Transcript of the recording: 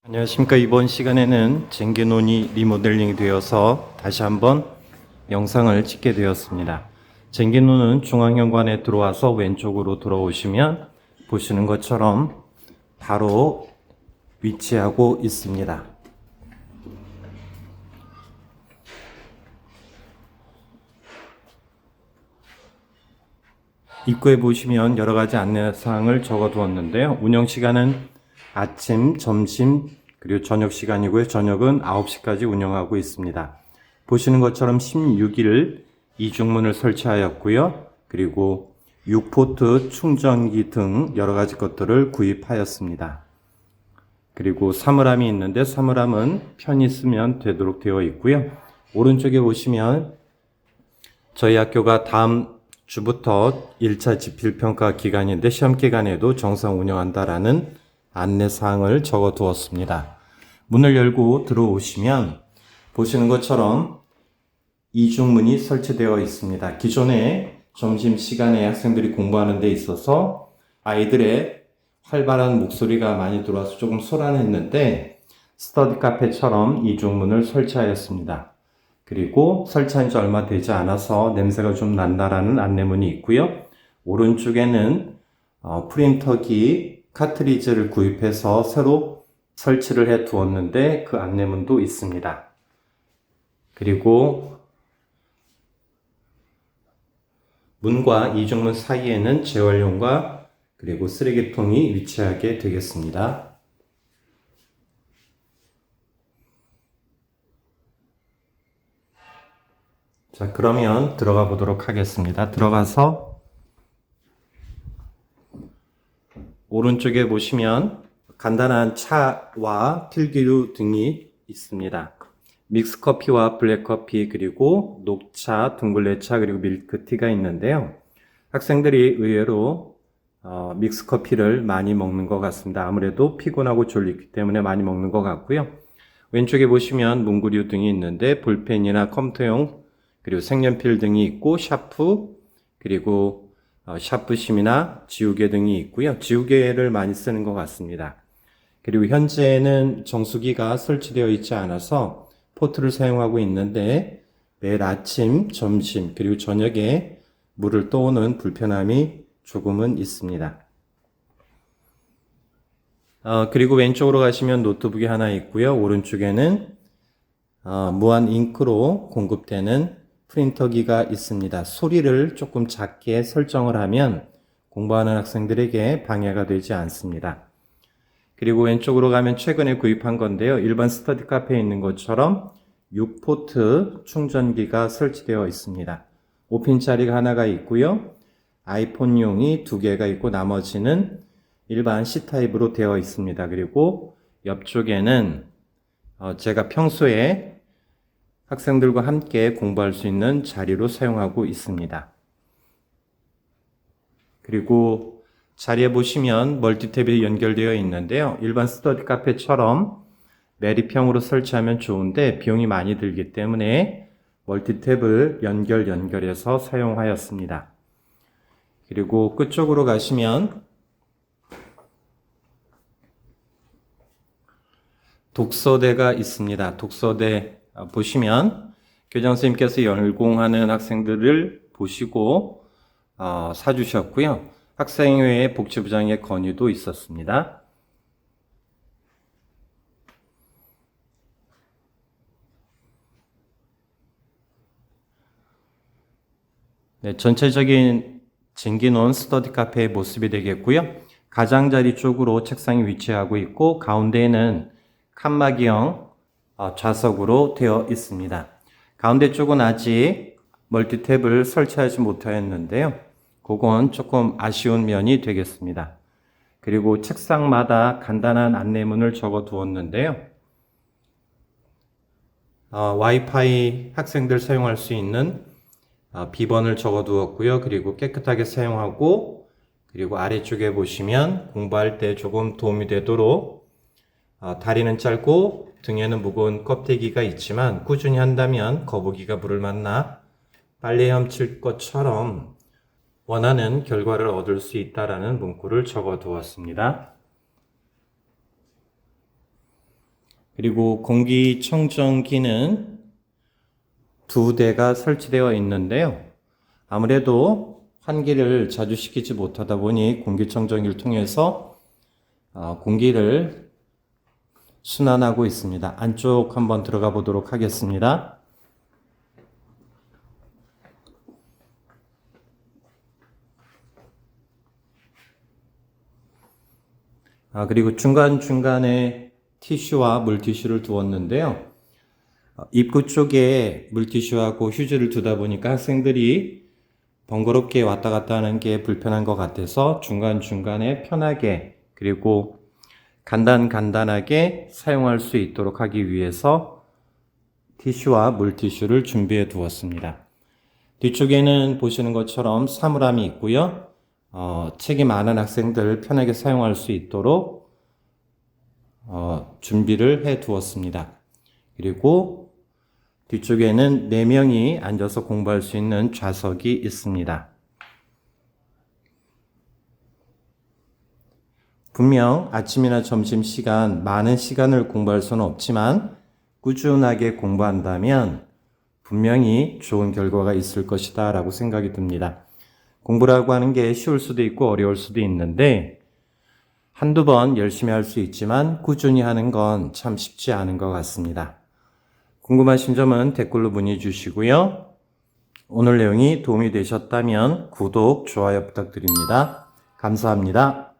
안녕하십니까. 이번 시간에는 쟁기논이 리모델링이 되어서 다시 한번 영상을 찍게 되었습니다. 쟁기논은 중앙현관에 들어와서 왼쪽으로 들어오시면 보시는 것처럼 바로 위치하고 있습니다. 입구에 보시면 여러 가지 안내사항을 적어 두었는데요. 운영 시간은 아침, 점심, 그리고 저녁 시간이고요. 저녁은 9시까지 운영하고 있습니다. 보시는 것처럼 16일 이중문을 설치하였고요. 그리고 6포트 충전기 등 여러 가지 것들을 구입하였습니다. 그리고 사물함이 있는데 사물함은 편히 쓰면 되도록 되어 있고요. 오른쪽에 보시면 저희 학교가 다음 주부터 1차 지필평가 기간인데 시험 기간에도 정상 운영한다라는 안내사항을 적어 두었습니다. 문을 열고 들어오시면 보시는 것처럼 이중문이 설치되어 있습니다. 기존에 점심시간에 학생들이 공부하는 데 있어서 아이들의 활발한 목소리가 많이 들어와서 조금 소란했는데 스터디 카페처럼 이중문을 설치하였습니다. 그리고 설치한 지 얼마 되지 않아서 냄새가 좀 난다라는 안내문이 있고요. 오른쪽에는 프린터기 카트리지를 구입해서 새로 설치를 해 두었는데 그 안내문도 있습니다. 그리고 문과 이중문 사이에는 재활용과 그리고 쓰레기통이 위치하게 되겠습니다. 자, 그러면 들어가 보도록 하겠습니다. 들어가서 오른쪽에 보시면 간단한 차와 필기류 등이 있습니다. 믹스커피와 블랙커피 그리고 녹차, 둥글레차 그리고 밀크티가 있는데요. 학생들이 의외로 믹스커피를 많이 먹는 것 같습니다. 아무래도 피곤하고 졸리기 때문에 많이 먹는 것 같고요. 왼쪽에 보시면 문구류 등이 있는데 볼펜이나 컴퓨터용 그리고 색연필 등이 있고 샤프 그리고 샤프심이나 지우개 등이 있고요. 지우개를 많이 쓰는 것 같습니다. 그리고 현재는 정수기가 설치되어 있지 않아서 포트를 사용하고 있는데 매일 아침, 점심 그리고 저녁에 물을 떠오는 불편함이 조금은 있습니다. 그리고 왼쪽으로 가시면 노트북이 하나 있고요. 오른쪽에는 무한 잉크로 공급되는 프린터기가 있습니다. 소리를 조금 작게 설정을 하면 공부하는 학생들에게 방해가 되지 않습니다. 그리고 왼쪽으로 가면 최근에 구입한 건데요. 일반 스터디 카페에 있는 것처럼 6포트 충전기가 설치되어 있습니다. 5핀짜리가 하나가 있고요. 아이폰용이 2개가 있고 나머지는 일반 C타입으로 되어 있습니다. 그리고 옆쪽에는 제가 평소에 학생들과 함께 공부할 수 있는 자리로 사용하고 있습니다. 그리고 자리에 보시면 멀티탭이 연결되어 있는데요. 일반 스터디 카페처럼 매립형으로 설치하면 좋은데 비용이 많이 들기 때문에 멀티탭을 연결해서 사용하였습니다. 그리고 끝쪽으로 가시면 독서대가 있습니다. 독서대 보시면 교장선생님께서 열공하는 학생들을 보시고 사주셨고요. 학생회의 복지부장의 건의도 있었습니다. 네, 전체적인 쟁기논 스터디 카페의 모습이 되겠고요. 가장자리 쪽으로 책상이 위치하고 있고 가운데에는 칸막이형 좌석으로 되어 있습니다. 가운데 쪽은 아직 멀티탭을 설치하지 못하였는데요. 그건 조금 아쉬운 면이 되겠습니다. 그리고 책상마다 간단한 안내문을 적어 두었는데요. 와이파이 학생들 사용할 수 있는 비번을 적어 두었고요. 그리고 깨끗하게 사용하고 그리고 아래쪽에 보시면 공부할 때 조금 도움이 되도록 다리는 짧고 등에는 무거운 껍데기가 있지만 꾸준히 한다면 거북이가 물을 만나 빨래 헤엄칠 것처럼 원하는 결과를 얻을 수 있다라는 문구를 적어 두었습니다. 그리고 공기청정기는 2대가 설치되어 있는데요. 아무래도 환기를 자주 시키지 못하다 보니 공기청정기를 통해서 공기를 순환하고 있습니다. 안쪽 한번 들어가 보도록 하겠습니다. 그리고 중간중간에 티슈와 물티슈를 두었는데요. 입구 쪽에 물티슈하고 휴지를 두다 보니까 학생들이 번거롭게 왔다 갔다 하는 게 불편한 것 같아서 중간중간에 편하게 그리고 간단하게 사용할 수 있도록 하기 위해서 티슈와 물티슈를 준비해 두었습니다. 뒤쪽에는 보시는 것처럼 사물함이 있고요. 책이 많은 학생들 편하게 사용할 수 있도록 준비를 해 두었습니다. 그리고 뒤쪽에는 4명이 앉아서 공부할 수 있는 좌석이 있습니다. 분명 아침이나 점심시간 많은 시간을 공부할 수는 없지만 꾸준하게 공부한다면 분명히 좋은 결과가 있을 것이다 라고 생각이 듭니다. 공부라고 하는 게 쉬울 수도 있고 어려울 수도 있는데 한두 번 열심히 할 수 있지만 꾸준히 하는 건 참 쉽지 않은 것 같습니다. 궁금하신 점은 댓글로 문의 주시고요. 오늘 내용이 도움이 되셨다면 구독, 좋아요 부탁드립니다. 감사합니다.